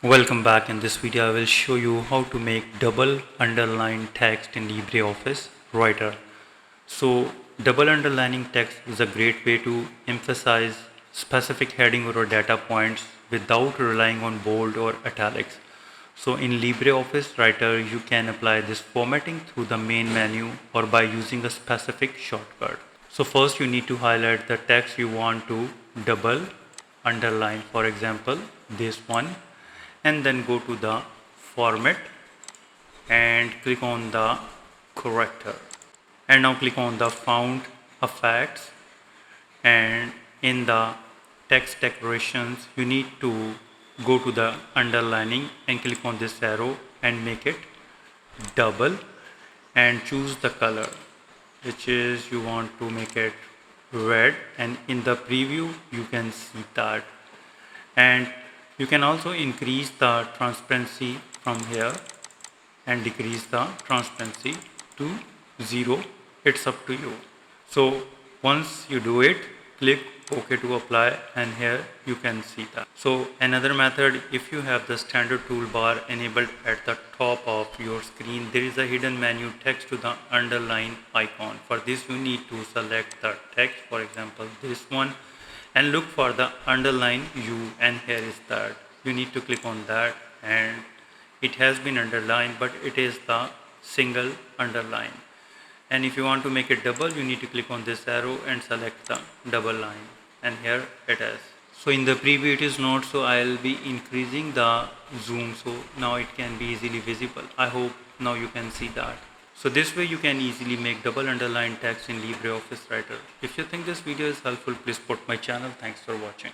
Welcome back. In this video I will show you how to make double underlined text in LibreOffice Writer. So double underlining text is a great way to emphasize specific heading or data points without relying on bold or italics. So in LibreOffice Writer you can apply this formatting through the main menu or by using a specific shortcut. So first you need to highlight the text you want to double underline, for example this one, and then go to the format and click on the corrector, and now click on the font effects, and in the text decorations you need to go to the underlining and click on this arrow and make it double and choose the color, which is you want to make it red, and in the preview you can see that. And you can also increase the transparency from here and decrease the transparency to 0. It's up to you. So once you do it, click OK to apply, and here you can see that. So another method, if you have the standard toolbar enabled at the top of your screen, there is a hidden menu text to the underline icon. For this you need to select the text, for example this one, and look for the underline U, and here is that. You need to click on that, and it has been underlined, but it is the single underline. And if you want to make it double, you need to click on this arrow and select the double line, and here it is. So in the preview it is not, so I'll be increasing the zoom so now it can be easily visible. I hope now you can see that. So this way you can easily make double underlined text in LibreOffice Writer. If you think this video is helpful, please support my channel. Thanks for watching.